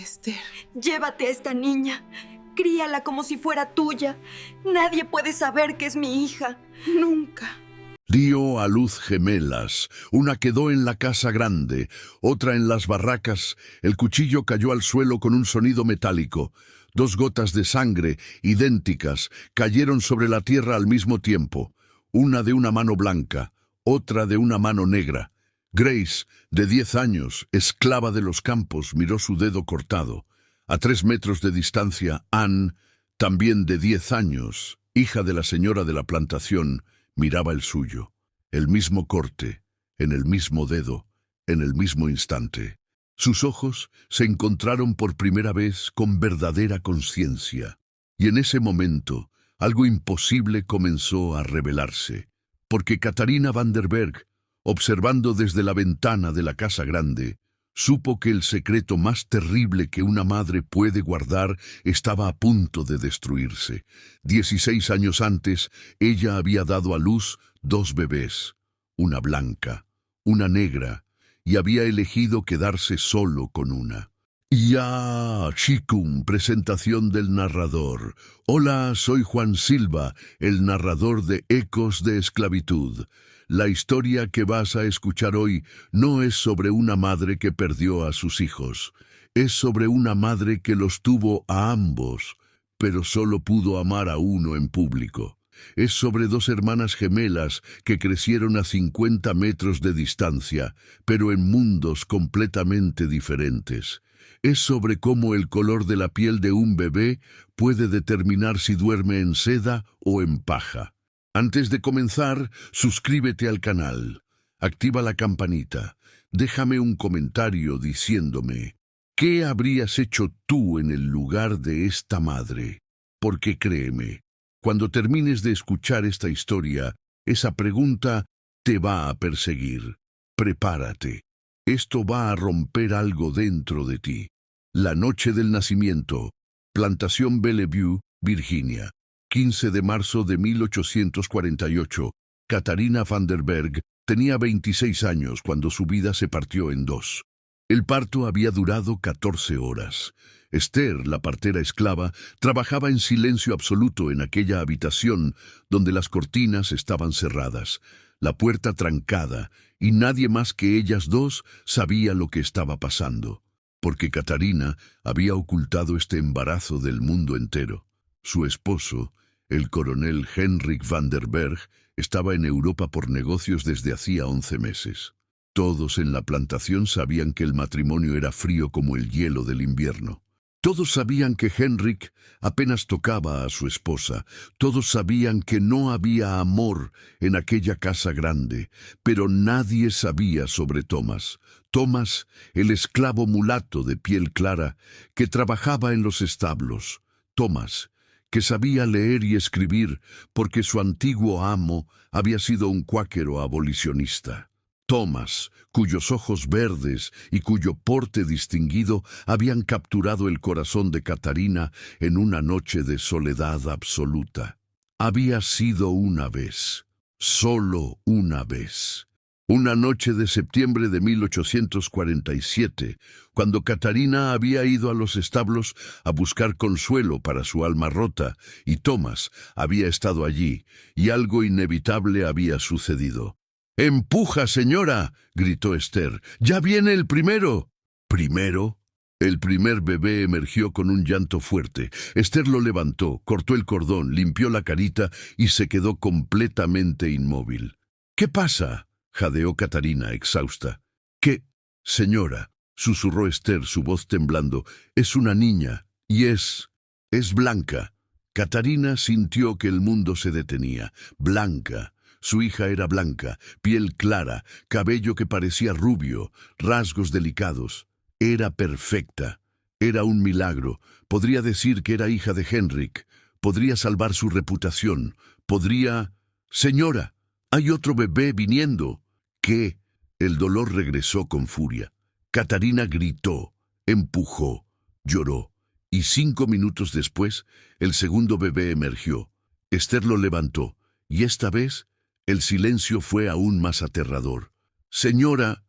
Esther. Llévate a esta niña. Críala como si fuera tuya. Nadie puede saber que es mi hija. Nunca. Dio a luz gemelas. Una quedó en la casa grande, otra en las barracas. El cuchillo cayó al suelo con un sonido metálico. 2 gotas de sangre, idénticas, cayeron sobre la tierra al mismo tiempo. Una de una mano blanca, otra de una mano negra. Grace, de 10 años, esclava de los campos, miró su dedo cortado. A 3 metros de distancia, Anne, también de 10 años, hija de la señora de la plantación, miraba el suyo. El mismo corte, en el mismo dedo, en el mismo instante. Sus ojos se encontraron por primera vez con verdadera conciencia. Y en ese momento, algo imposible comenzó a revelarse. Porque Katarina van der Berg, observando desde la ventana de la casa grande, supo que el secreto más terrible que una madre puede guardar estaba a punto de destruirse. 16 años antes, ella había dado a luz 2 bebés, una blanca, una negra, y había elegido quedarse solo con una. Ya, Chicum, presentación del narrador. Hola, soy Juan Silva, el narrador de Ecos de Esclavitud. La historia que vas a escuchar hoy no es sobre una madre que perdió a sus hijos. Es sobre una madre que los tuvo a ambos, pero solo pudo amar a uno en público. Es sobre 2 hermanas gemelas que crecieron a 50 metros de distancia, pero en mundos completamente diferentes. Es sobre cómo el color de la piel de un bebé puede determinar si duerme en seda o en paja. Antes de comenzar, suscríbete al canal, activa la campanita, déjame un comentario diciéndome ¿qué habrías hecho tú en el lugar de esta madre? Porque créeme, cuando termines de escuchar esta historia, esa pregunta te va a perseguir. Prepárate. Esto va a romper algo dentro de ti. La noche del nacimiento, Plantación Bellevue, Virginia. 15 de marzo de 1848, Katarina van der Berg tenía 26 años cuando su vida se partió en 2. El parto había durado 14 horas. Esther, la partera esclava, trabajaba en silencio absoluto en aquella habitación donde las cortinas estaban cerradas, la puerta trancada, y nadie más que ellas 2 sabía lo que estaba pasando, porque Katarina había ocultado este embarazo del mundo entero. Su esposo, el coronel Henrik van der Berg, estaba en Europa por negocios desde hacía 11 meses. Todos en la plantación sabían que el matrimonio era frío como el hielo del invierno. Todos sabían que Henrik apenas tocaba a su esposa. Todos sabían que no había amor en aquella casa grande, pero nadie sabía sobre Thomas. Thomas, el esclavo mulato de piel clara, que trabajaba en los establos. Thomas, que sabía leer y escribir porque su antiguo amo había sido un cuáquero abolicionista. Thomas, cuyos ojos verdes y cuyo porte distinguido habían capturado el corazón de Katarina en una noche de soledad absoluta. Había sido una vez, solo una vez. Una noche de septiembre de 1847, cuando Katarina había ido a los establos a buscar consuelo para su alma rota, y Thomas había estado allí, y algo inevitable había sucedido. «¡Empuja, señora!», gritó Esther. «¡Ya viene el primero!». ¿Primero? El primer bebé emergió con un llanto fuerte. Esther lo levantó, cortó el cordón, limpió la carita y se quedó completamente inmóvil. «¿Qué pasa?», jadeó Katarina, exhausta. «¿Qué, señora?», susurró Esther, su voz temblando. «Es una niña, y es blanca». Katarina sintió que el mundo se detenía. Blanca. Su hija era blanca, piel clara, cabello que parecía rubio, rasgos delicados. Era perfecta. Era un milagro. Podría decir que era hija de Henrik. Podría salvar su reputación. Podría... «Señora, hay otro bebé viniendo». «¿Qué?». El dolor regresó con furia. Katarina gritó, empujó, lloró, y 5 minutos después, el segundo bebé emergió. Esther lo levantó, y esta vez, el silencio fue aún más aterrador. «Señora»,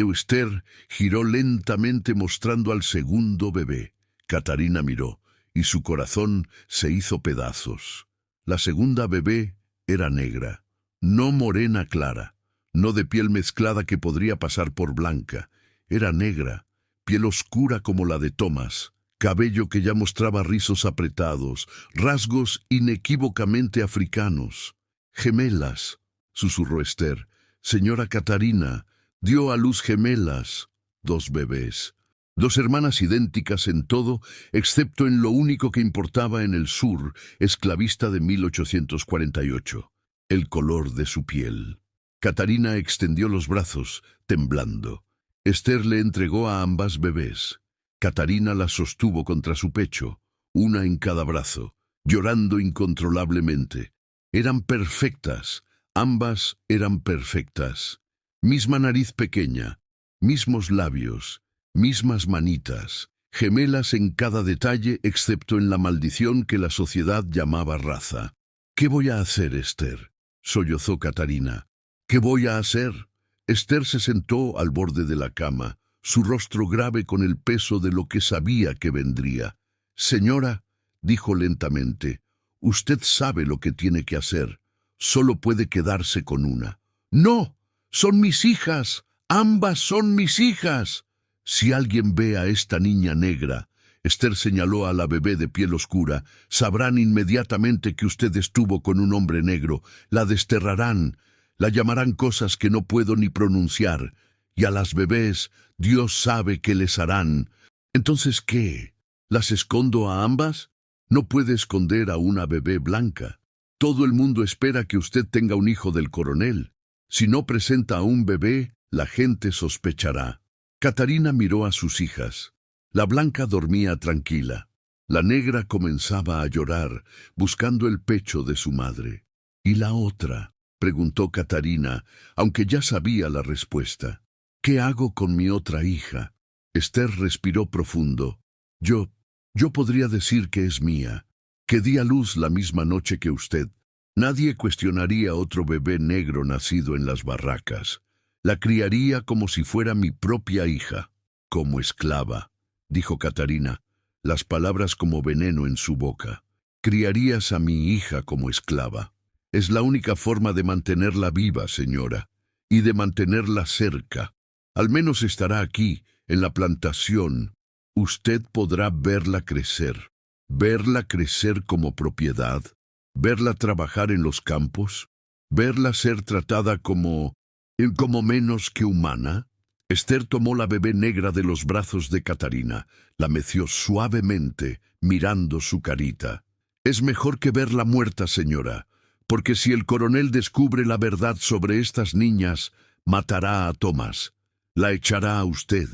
Esther giró lentamente mostrando al segundo bebé. Catarina miró, y su corazón se hizo pedazos. La segunda bebé era negra, no morena clara, no de piel mezclada que podría pasar por blanca. Era negra, piel oscura como la de Thomas, cabello que ya mostraba rizos apretados, rasgos inequívocamente africanos. Gemelas, susurró Esther. Señora Catarina, dio a luz gemelas, 2 bebés. 2 hermanas idénticas en todo, excepto en lo único que importaba en el sur, esclavista de 1848, el color de su piel. Catarina extendió los brazos, temblando. Esther le entregó a ambas bebés. Catarina las sostuvo contra su pecho, una en cada brazo, llorando incontrolablemente. Eran perfectas, ambas eran perfectas. Misma nariz pequeña, mismos labios, mismas manitas, gemelas en cada detalle excepto en la maldición que la sociedad llamaba raza. ¿Qué voy a hacer, Esther?, sollozó Catarina. ¿Qué voy a hacer? Esther se sentó al borde de la cama, su rostro grave con el peso de lo que sabía que vendría. Señora, dijo lentamente, usted sabe lo que tiene que hacer. Solo puede quedarse con una. ¡No! ¡Son mis hijas! ¡Ambas son mis hijas! Si alguien ve a esta niña negra, Esther señaló a la bebé de piel oscura, sabrán inmediatamente que usted estuvo con un hombre negro, la desterrarán, la llamarán cosas que no puedo ni pronunciar, y a las bebés Dios sabe qué les harán. Entonces, ¿qué? ¿Las escondo a ambas? No puede esconder a una bebé blanca. Todo el mundo espera que usted tenga un hijo del coronel. Si no presenta a un bebé, la gente sospechará. Catarina miró a sus hijas. La blanca dormía tranquila. La negra comenzaba a llorar, buscando el pecho de su madre. ¿Y la otra?, preguntó Catarina, aunque ya sabía la respuesta. ¿Qué hago con mi otra hija? Esther respiró profundo. Yo podría decir que es mía, que di a luz la misma noche que usted. Nadie cuestionaría otro bebé negro nacido en las barracas. La criaría como si fuera mi propia hija, como esclava, dijo Catarina, las palabras como veneno en su boca. Criarías a mi hija como esclava. Es la única forma de mantenerla viva, señora, y de mantenerla cerca. Al menos estará aquí, en la plantación. Usted podrá verla crecer como propiedad, verla trabajar en los campos, verla ser tratada como menos que humana. Esther tomó la bebé negra de los brazos de Catarina, la meció suavemente, mirando su carita. Es mejor que verla muerta, señora, porque si el coronel descubre la verdad sobre estas niñas, matará a Thomas, la echará a usted,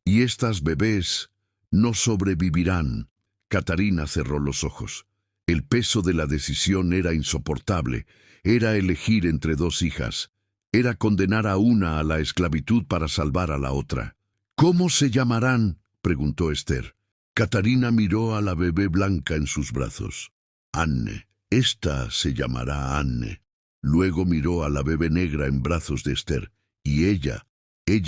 y estas bebés no sobrevivirán. Catarina cerró los ojos. El peso de la decisión era insoportable. Era elegir entre 2 hijas. Era condenar a una a la esclavitud para salvar a la otra. ¿Cómo se llamarán?, preguntó Esther. Catarina miró a la bebé blanca en sus brazos. Anne. Esta se llamará Anne. Luego miró a la bebé negra en brazos de Esther. Y ella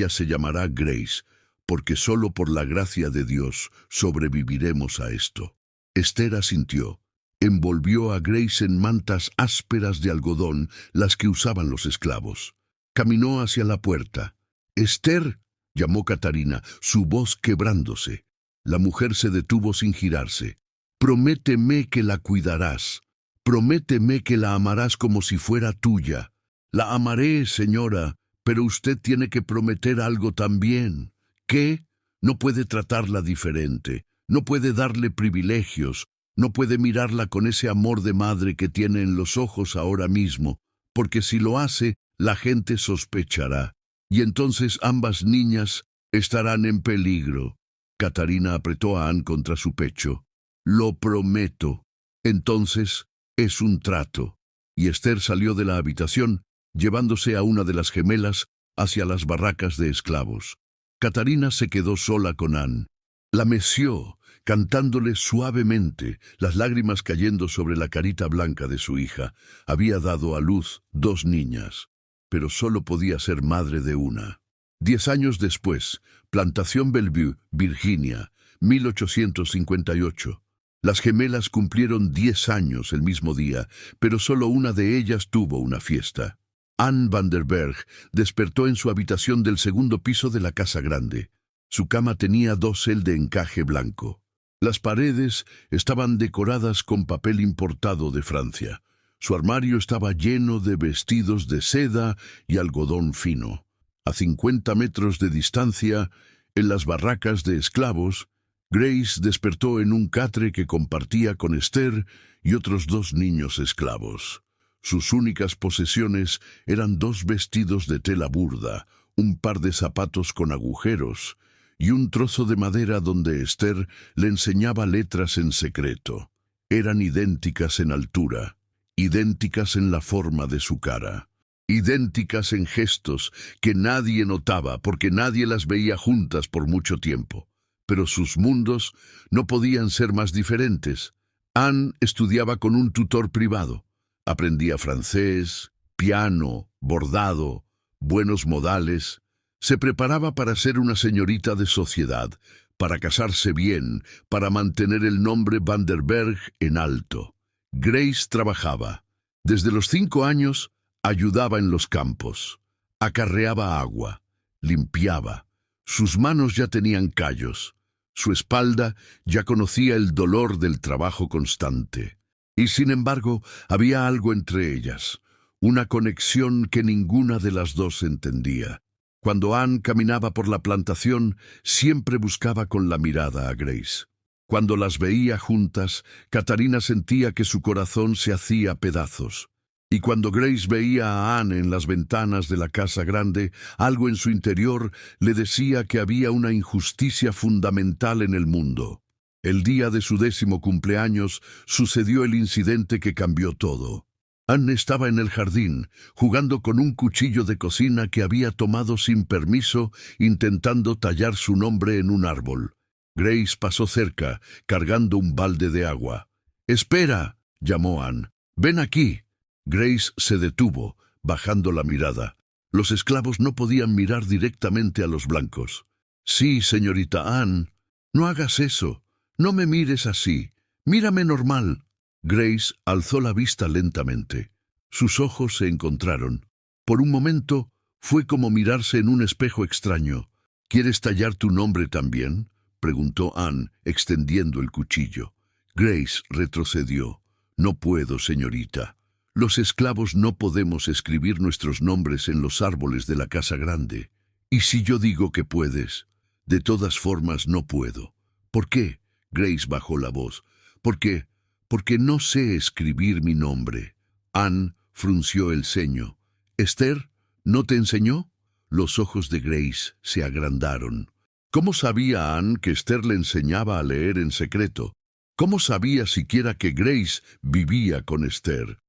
se llamará Grace, porque solo por la gracia de Dios sobreviviremos a esto. Esther asintió. Envolvió a Grace en mantas ásperas de algodón, las que usaban los esclavos. Caminó hacia la puerta. «Esther», llamó Catarina, su voz quebrándose. La mujer se detuvo sin girarse. «Prométeme que la cuidarás. Prométeme que la amarás como si fuera tuya». «La amaré, señora, pero usted tiene que prometer algo también». «¿Qué? No puede tratarla diferente. No puede darle privilegios. No puede mirarla con ese amor de madre que tiene en los ojos ahora mismo, porque si lo hace, la gente sospechará, y entonces ambas niñas estarán en peligro». Catarina apretó a Anne contra su pecho. «Lo prometo». «Entonces, es un trato». Y Esther salió de la habitación, llevándose a una de las gemelas hacia las barracas de esclavos. Catarina se quedó sola con Anne. La meció, cantándole suavemente, las lágrimas cayendo sobre la carita blanca de su hija. Había dado a luz 2 niñas, pero solo podía ser madre de una. 10 años después, Plantación Bellevue, Virginia, 1858. Las gemelas cumplieron 10 años el mismo día, pero solo una de ellas tuvo una fiesta. Anne van der Berg despertó en su habitación del segundo piso de la casa grande. Su cama tenía dosel de encaje blanco. Las paredes estaban decoradas con papel importado de Francia. Su armario estaba lleno de vestidos de seda y algodón fino. A 50 metros de distancia, en las barracas de esclavos, Grace despertó en un catre que compartía con Esther y otros 2 niños esclavos. Sus únicas posesiones eran 2 vestidos de tela burda, un par de zapatos con agujeros y un trozo de madera donde Esther le enseñaba letras en secreto. Eran idénticas en altura, idénticas en la forma de su cara, idénticas en gestos que nadie notaba porque nadie las veía juntas por mucho tiempo. Pero sus mundos no podían ser más diferentes. Anne estudiaba con un tutor privado. Aprendía francés, piano, bordado, buenos modales. Se preparaba para ser una señorita de sociedad, para casarse bien, para mantener el nombre Van der Berg en alto. Grace trabajaba. Desde los 5 años, ayudaba en los campos. Acarreaba agua, limpiaba. Sus manos ya tenían callos. Su espalda ya conocía el dolor del trabajo constante. Y sin embargo, había algo entre ellas, una conexión que ninguna de las dos entendía. Cuando Anne caminaba por la plantación, siempre buscaba con la mirada a Grace. Cuando las veía juntas, Catarina sentía que su corazón se hacía pedazos. Y cuando Grace veía a Anne en las ventanas de la casa grande, algo en su interior le decía que había una injusticia fundamental en el mundo. El día de su 10º cumpleaños sucedió el incidente que cambió todo. Anne estaba en el jardín, jugando con un cuchillo de cocina que había tomado sin permiso, intentando tallar su nombre en un árbol. Grace pasó cerca, cargando un balde de agua. «¡Espera!», llamó Anne. «¡Ven aquí!». Grace se detuvo, bajando la mirada. Los esclavos no podían mirar directamente a los blancos. «Sí, señorita Anne, no hagas eso. No me mires así. Mírame normal». Grace alzó la vista lentamente. Sus ojos se encontraron. Por un momento fue como mirarse en un espejo extraño. «¿Quieres tallar tu nombre también?», preguntó Anne, extendiendo el cuchillo. Grace retrocedió. «No puedo, señorita. Los esclavos no podemos escribir nuestros nombres en los árboles de la casa grande. ¿Y si yo digo que puedes? De todas formas no puedo». «¿Por qué?». Grace bajó la voz. «Porque no sé escribir mi nombre». Anne frunció el ceño. «¿Esther no te enseñó?». Los ojos de Grace se agrandaron. ¿Cómo sabía Anne que Esther le enseñaba a leer en secreto? ¿Cómo sabía siquiera que Grace vivía con Esther?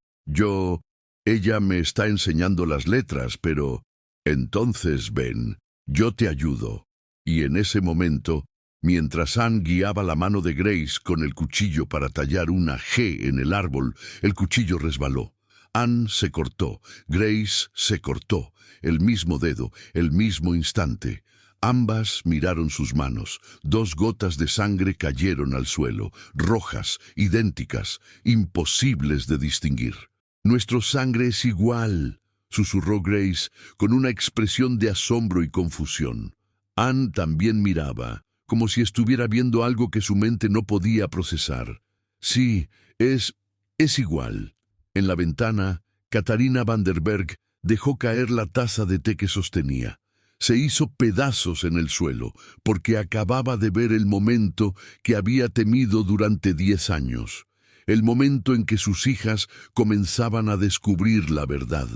Ella me está enseñando las letras, pero... Entonces ven, yo te ayudo». Y en ese momento, mientras Anne guiaba la mano de Grace con el cuchillo para tallar una G en el árbol, el cuchillo resbaló. Anne se cortó, Grace se cortó, el mismo dedo, el mismo instante. Ambas miraron sus manos. 2 gotas de sangre cayeron al suelo, rojas, idénticas, imposibles de distinguir. «Nuestra sangre es igual», susurró Grace con una expresión de asombro y confusión. Anne también miraba, como si estuviera viendo algo que su mente no podía procesar. «Sí, es igual». En la ventana, Catarina van der Berg dejó caer la taza de té que sostenía. Se hizo pedazos en el suelo, porque acababa de ver el momento que había temido durante 10 años. El momento en que sus hijas comenzaban a descubrir la verdad.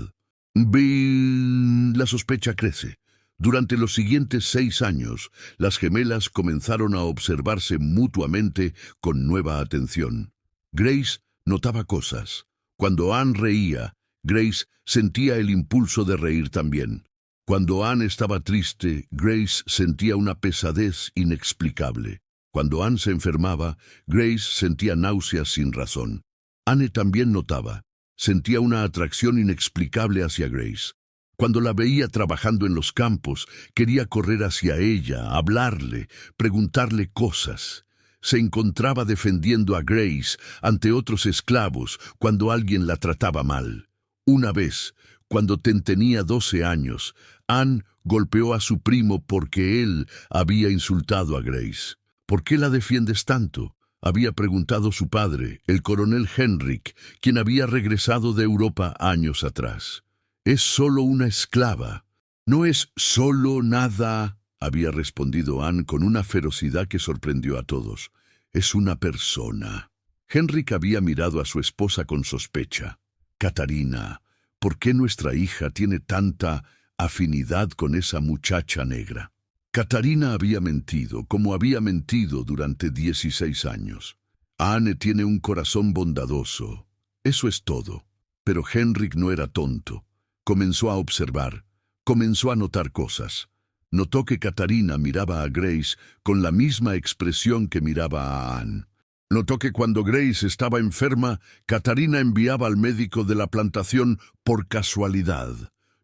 La sospecha crece. Durante los siguientes 6 años, las gemelas comenzaron a observarse mutuamente con nueva atención. Grace notaba cosas. Cuando Anne reía, Grace sentía el impulso de reír también. Cuando Anne estaba triste, Grace sentía una pesadez inexplicable. Cuando Anne se enfermaba, Grace sentía náuseas sin razón. Anne también notaba. Sentía una atracción inexplicable hacia Grace. Cuando la veía trabajando en los campos, quería correr hacia ella, hablarle, preguntarle cosas. Se encontraba defendiendo a Grace ante otros esclavos cuando alguien la trataba mal. Una vez, cuando tenía 12 años, Anne golpeó a su primo porque él había insultado a Grace. ¿Por qué la defiendes tanto?, había preguntado su padre, el coronel Henrik, quien había regresado de Europa años atrás. «Es solo una esclava». «No es solo nada», había respondido Anne con una ferocidad que sorprendió a todos. «Es una persona». Henrik había mirado a su esposa con sospecha. «Catarina, ¿por qué nuestra hija tiene tanta afinidad con esa muchacha negra?» Catarina había mentido, como había mentido durante 16 años. Anne tiene un corazón bondadoso. Eso es todo. Pero Henrik no era tonto. Comenzó a observar. Comenzó a notar cosas. Notó que Catarina miraba a Grace con la misma expresión que miraba a Anne. Notó que cuando Grace estaba enferma, Catarina enviaba al médico de la plantación por casualidad.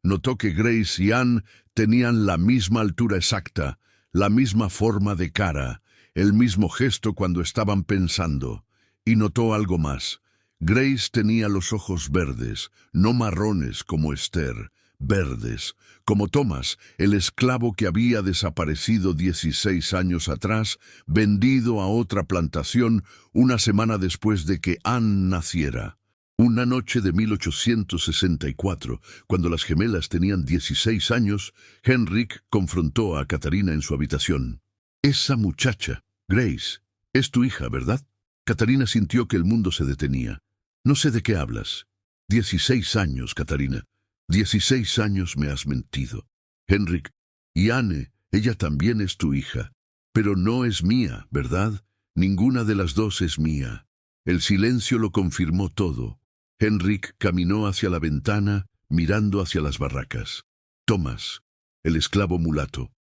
Notó que Grace y Anne tenían la misma altura exacta, la misma forma de cara, el mismo gesto cuando estaban pensando. Y notó algo más. Grace tenía los ojos verdes, no marrones como Esther, verdes, como Thomas, el esclavo que había desaparecido 16 años atrás, vendido a otra plantación una semana después de que Anne naciera. Una noche de 1864, cuando las gemelas tenían 16 años, Henrik confrontó a Catarina en su habitación. «Esa muchacha, Grace, es tu hija, ¿verdad?» Catarina sintió que el mundo se detenía. «No sé de qué hablas». 16 años, Catarina. 16 años me has mentido. Henrik, y Anne, ella también es tu hija. Pero no es mía, ¿verdad? Ninguna de las dos es mía. El silencio lo confirmó todo. Henrik caminó hacia la ventana, mirando hacia las barracas. Thomas, el esclavo mulato.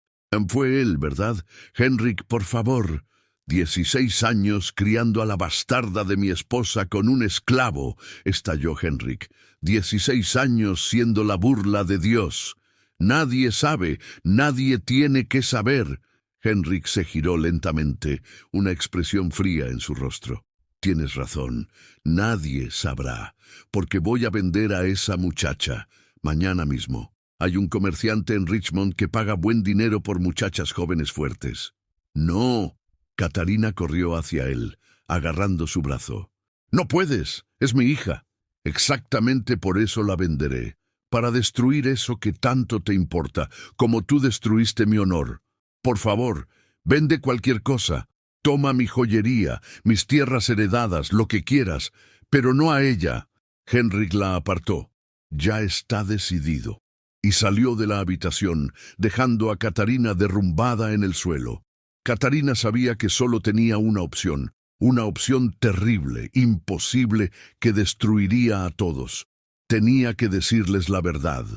Fue él, ¿verdad? Henrik, por favor. 16 años criando a la bastarda de mi esposa con un esclavo, estalló Henrik. 16 años siendo la burla de Dios. Nadie sabe, nadie tiene que saber. Henrik se giró lentamente, una expresión fría en su rostro. Tienes razón, nadie sabrá, porque voy a vender a esa muchacha mañana mismo. Hay un comerciante en Richmond que paga buen dinero por muchachas jóvenes fuertes. No. Catarina corrió hacia él, agarrando su brazo. «No puedes, es mi hija. Exactamente por eso la venderé, para destruir eso que tanto te importa, como tú destruiste mi honor. Por favor, vende cualquier cosa. Toma mi joyería, mis tierras heredadas, lo que quieras, pero no a ella». Henrik la apartó. «Ya está decidido». Y salió de la habitación, dejando a Catarina derrumbada en el suelo. Catarina sabía que solo tenía una opción terrible, imposible, que destruiría a todos. Tenía que decirles la verdad,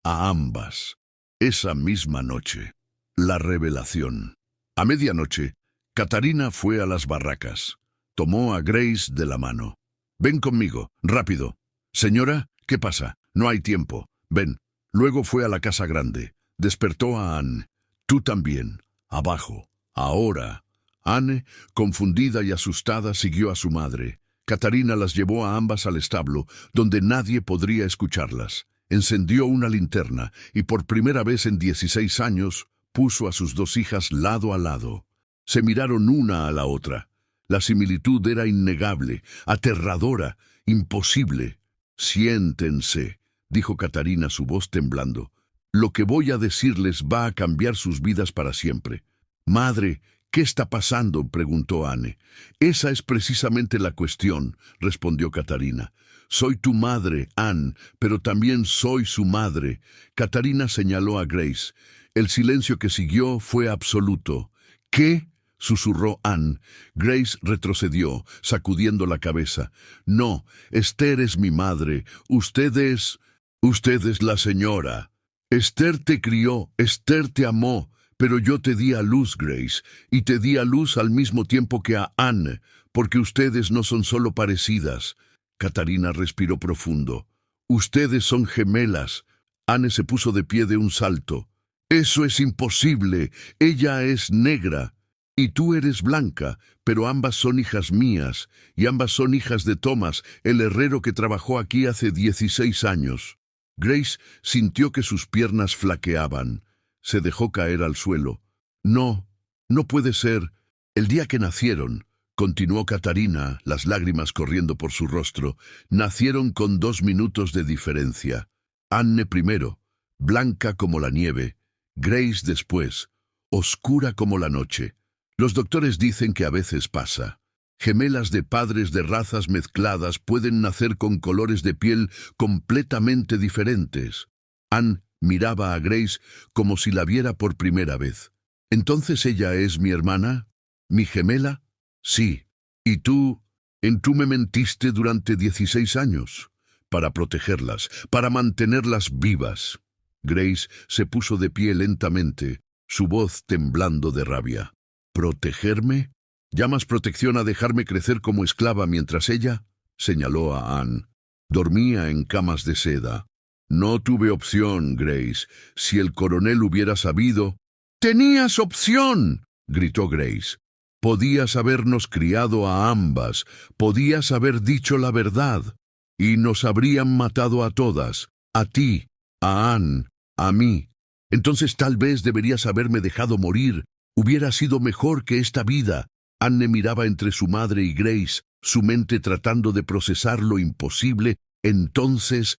a ambas. Esa misma noche, la revelación. A medianoche, Catarina fue a las barracas. Tomó a Grace de la mano. «Ven conmigo, rápido». «Señora, ¿qué pasa? No hay tiempo. Ven». Luego fue a la casa grande. Despertó a Anne. «Tú también. Abajo. Ahora». Anne, confundida y asustada, siguió a su madre. Catarina las llevó a ambas al establo, donde nadie podría escucharlas. Encendió una linterna y por primera vez en 16 años puso a sus dos hijas lado a lado. Se miraron una a la otra. La similitud era innegable, aterradora, imposible. «Siéntense», dijo Catarina, su voz temblando. «Lo que voy a decirles va a cambiar sus vidas para siempre». «Madre, ¿qué está pasando?», preguntó Anne. «Esa es precisamente la cuestión», respondió Catarina. «Soy tu madre, Anne, pero también soy su madre». Catarina señaló a Grace. El silencio que siguió fue absoluto. «¿Qué?», susurró Anne. Grace retrocedió, sacudiendo la cabeza. «No, Esther es mi madre. Usted es la señora. Esther te crió, Esther te amó. Pero yo te di a luz, Grace, y te di a luz al mismo tiempo que a Anne, porque ustedes no son solo parecidas». Catarina respiró profundo. «Ustedes son gemelas». Anne se puso de pie de un salto. «Eso es imposible. Ella es negra. Y tú eres blanca, pero ambas son hijas mías, y ambas son hijas de Thomas, el herrero que trabajó aquí hace 16 años». Grace sintió que sus piernas flaqueaban. Se dejó caer al suelo. «No, no puede ser. El día que nacieron», continuó Catarina, las lágrimas corriendo por su rostro, «nacieron con 2 minutos de diferencia. Anne primero, blanca como la nieve. Grace después, oscura como la noche. Los doctores dicen que a veces pasa. Gemelas de padres de razas mezcladas pueden nacer con colores de piel completamente diferentes». Anne miraba a Grace como si la viera por primera vez. «¿Entonces ella es mi hermana? ¿Mi gemela?» «Sí. ¿Y tú? Tú me mentiste durante 16 años. Para protegerlas, para mantenerlas vivas». Grace se puso de pie lentamente, su voz temblando de rabia. «¿Protegerme? ¿Llamas protección a dejarme crecer como esclava mientras ella?» señaló a Anne. «Dormía en camas de seda. No tuve opción, Grace. Si el coronel hubiera sabido...» «¡Tenías opción!», gritó Grace. «Podías habernos criado a ambas, podías haber dicho la verdad, y nos habrían matado a todas, a ti, a Anne, a mí. Entonces tal vez deberías haberme dejado morir. Hubiera sido mejor que esta vida». Anne miraba entre su madre y Grace, su mente tratando de procesar lo imposible. Entonces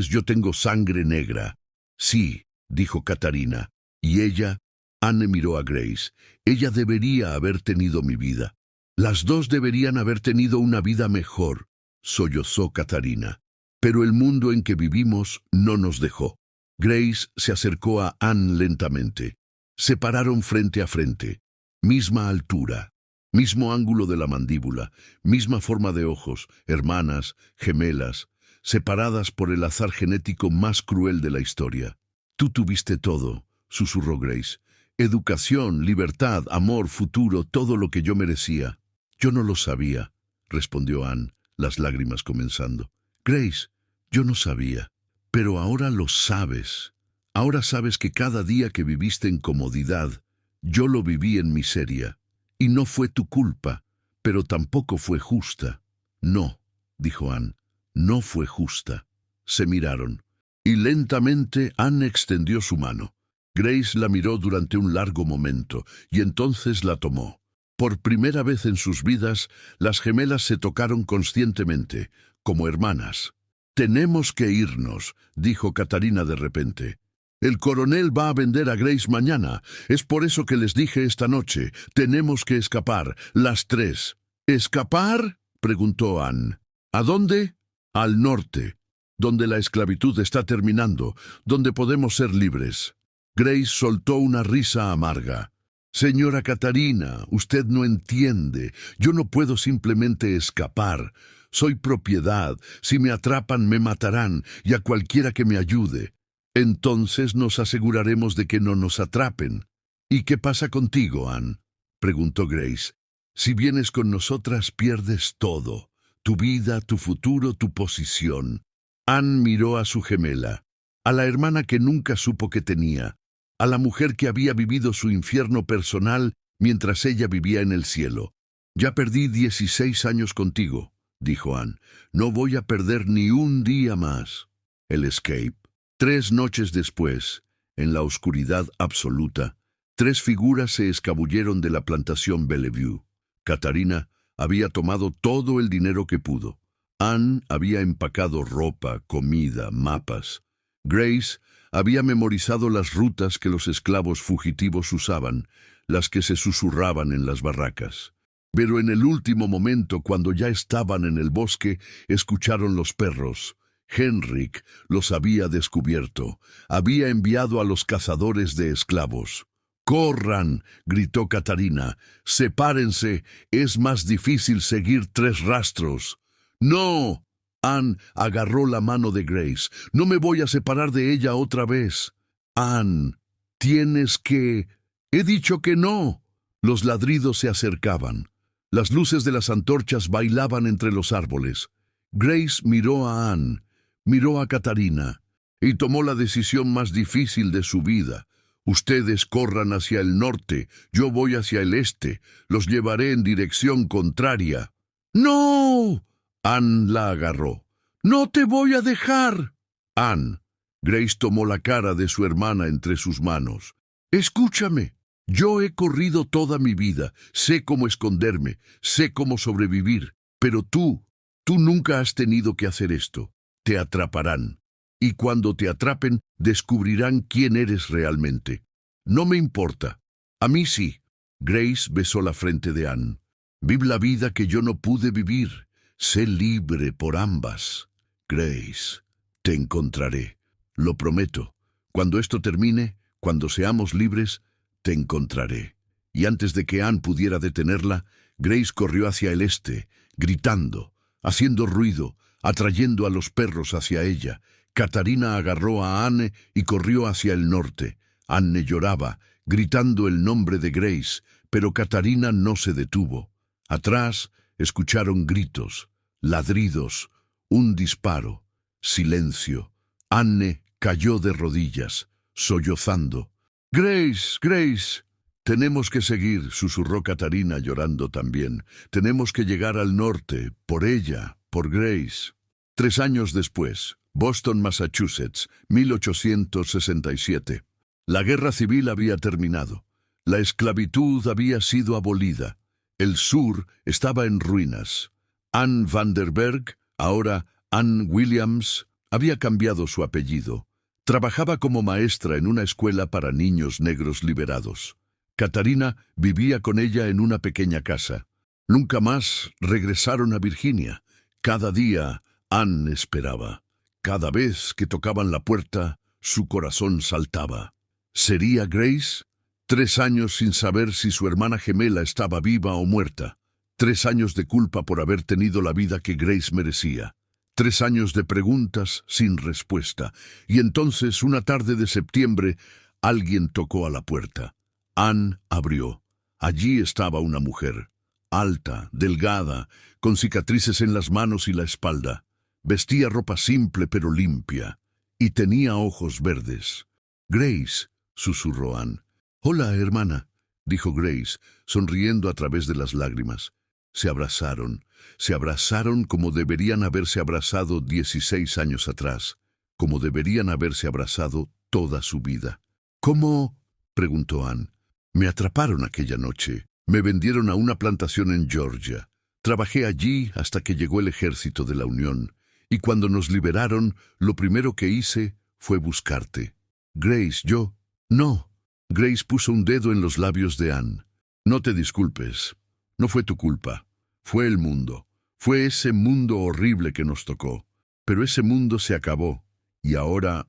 yo tengo sangre negra». «Sí», dijo Catarina. «¿Y ella?» Anne miró a Grace. «Ella debería haber tenido mi vida. Las dos deberían haber tenido una vida mejor», sollozó Catarina. «Pero el mundo en que vivimos no nos dejó». Grace se acercó a Anne lentamente. Se pararon frente a frente. Misma altura, mismo ángulo de la mandíbula, misma forma de ojos, hermanas, gemelas, separadas por el azar genético más cruel de la historia. «Tú tuviste todo», susurró Grace. «Educación, libertad, amor, futuro, todo lo que yo merecía». «Yo no lo sabía», respondió Anne, las lágrimas comenzando. «Grace, yo no sabía. Pero ahora lo sabes. Ahora sabes que cada día que viviste en comodidad, yo lo viví en miseria. Y no fue tu culpa, pero tampoco fue justa». «No», dijo Anne, «no fue justa». Se miraron, y lentamente Anne extendió su mano. Grace la miró durante un largo momento, y entonces la tomó. Por primera vez en sus vidas, las gemelas se tocaron conscientemente, como hermanas. «Tenemos que irnos», dijo Catarina de repente. «El coronel va a vender a Grace mañana. Es por eso que les dije esta noche. Tenemos que escapar, las 3. «¿Escapar?», preguntó Anne. «¿A dónde?» «Al norte, donde la esclavitud está terminando, donde podemos ser libres». Grace soltó una risa amarga. «Señora Catarina, usted no entiende. Yo no puedo simplemente escapar. Soy propiedad. Si me atrapan, me matarán, y a cualquiera que me ayude. Entonces nos aseguraremos de que no nos atrapen». «¿Y qué pasa contigo, Anne?», preguntó Grace. «Si vienes con nosotras, pierdes todo. Tu vida, tu futuro, tu posición». Anne miró a su gemela, a la hermana que nunca supo que tenía, a la mujer que había vivido su infierno personal mientras ella vivía en el cielo. «Ya perdí 16 años contigo», dijo Anne. «No voy a perder ni un día más». El escape. 3 noches después, en la oscuridad absoluta, 3 figuras se escabulleron de la plantación Bellevue. Catarina había tomado todo el dinero que pudo. Anne había empacado ropa, comida, mapas. Grace había memorizado las rutas que los esclavos fugitivos usaban, las que se susurraban en las barracas. Pero en el último momento, cuando ya estaban en el bosque, escucharon los perros. Henrik los había descubierto. Había enviado a los cazadores de esclavos. «¡Corran!», gritó Catarina. «Sepárense, es más difícil seguir 3 rastros». «¡No!». Anne agarró la mano de Grace. «No me voy a separar de ella otra vez». «Anne, tienes que...». «He dicho que no». Los ladridos se acercaban. Las luces de las antorchas bailaban entre los árboles. Grace miró a Anne, miró a Catarina. y tomó la decisión más difícil de su vida. Ustedes corran hacia el norte, yo voy hacia el este, los llevaré en dirección contraria. ¡No! Anne la agarró. ¡No te voy a dejar! Anne. Grace tomó la cara de su hermana entre sus manos. Escúchame. Yo he corrido toda mi vida, sé cómo esconderme, sé cómo sobrevivir, pero tú nunca has tenido que hacer esto. Te atraparán. Y cuando te atrapen, descubrirán quién eres realmente. No me importa. A mí sí. Grace besó la frente de Anne. Vive la vida que yo no pude vivir. Sé libre por ambas. Grace, te encontraré. Lo prometo. Cuando esto termine, cuando seamos libres, te encontraré. Y antes de que Anne pudiera detenerla, Grace corrió hacia el este, gritando, haciendo ruido, atrayendo a los perros hacia ella. Catarina agarró a Anne y corrió hacia el norte. Anne lloraba, gritando el nombre de Grace, pero Catarina no se detuvo. Atrás escucharon gritos, ladridos, un disparo, silencio. Anne cayó de rodillas, sollozando. «Grace, Grace». «Tenemos que seguir», susurró Catarina llorando también. «Tenemos que llegar al norte, por ella, por Grace». 3 años después, Boston, Massachusetts, 1867. La guerra civil había terminado. La esclavitud había sido abolida. El sur estaba en ruinas. Anne Vanderberg, ahora Anne Williams, había cambiado su apellido. Trabajaba como maestra en una escuela para niños negros liberados. Catarina vivía con ella en una pequeña casa. Nunca más regresaron a Virginia. Cada día Anne esperaba. Cada vez que tocaban la puerta, su corazón saltaba. ¿Sería Grace? 3 años sin saber si su hermana gemela estaba viva o muerta. 3 años de culpa por haber tenido la vida que Grace merecía. 3 años de preguntas sin respuesta. Y entonces, una tarde de septiembre, alguien tocó a la puerta. Anne abrió. Allí estaba una mujer, alta, delgada, con cicatrices en las manos y la espalda. Vestía ropa simple pero limpia, y tenía ojos verdes. «Grace», susurró Anne. «Hola, hermana», dijo Grace, sonriendo a través de las lágrimas. Se abrazaron como deberían haberse abrazado 16 años atrás, como deberían haberse abrazado toda su vida. «¿Cómo?», preguntó Anne. «Me atraparon aquella noche. Me vendieron a una plantación en Georgia. Trabajé allí hasta que llegó el ejército de la Unión. Y cuando nos liberaron, lo primero que hice fue buscarte. Grace, yo...» «No». Grace puso un dedo en los labios de Anne. «No te disculpes. No fue tu culpa. Fue el mundo. Fue ese mundo horrible que nos tocó. Pero ese mundo se acabó. Y ahora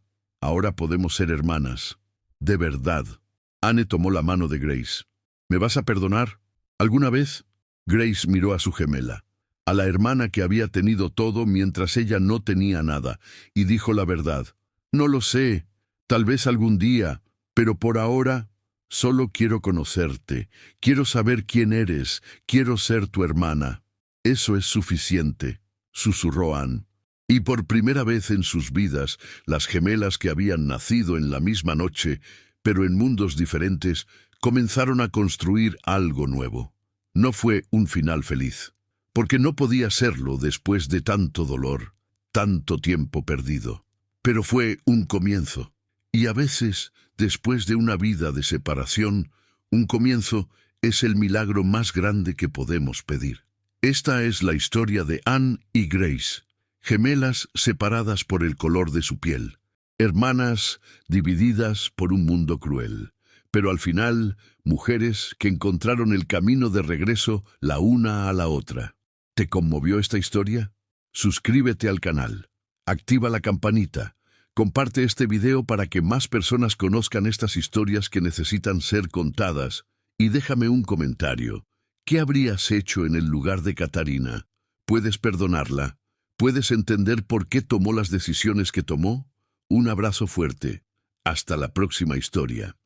podemos ser hermanas. De verdad». Anne tomó la mano de Grace. «¿Me vas a perdonar? ¿Alguna vez?» Grace miró a su gemela, a la hermana que había tenido todo mientras ella no tenía nada, y dijo la verdad. «No lo sé. Tal vez algún día. Pero por ahora, solo quiero conocerte. Quiero saber quién eres. Quiero ser tu hermana». «Eso es suficiente», susurró Anne. Y por primera vez en sus vidas, las gemelas que habían nacido en la misma noche, pero en mundos diferentes, comenzaron a construir algo nuevo. No fue un final feliz, porque no podía serlo después de tanto dolor, tanto tiempo perdido. Pero fue un comienzo. Y a veces, después de una vida de separación, un comienzo es el milagro más grande que podemos pedir. Esta es la historia de Anne y Grace, gemelas separadas por el color de su piel, hermanas divididas por un mundo cruel, pero al final, mujeres que encontraron el camino de regreso la una a la otra. ¿Te conmovió esta historia? Suscríbete al canal, activa la campanita, comparte este video para que más personas conozcan estas historias que necesitan ser contadas, y déjame un comentario. ¿Qué habrías hecho en el lugar de Catarina? ¿Puedes perdonarla? ¿Puedes entender por qué tomó las decisiones que tomó? Un abrazo fuerte. Hasta la próxima historia.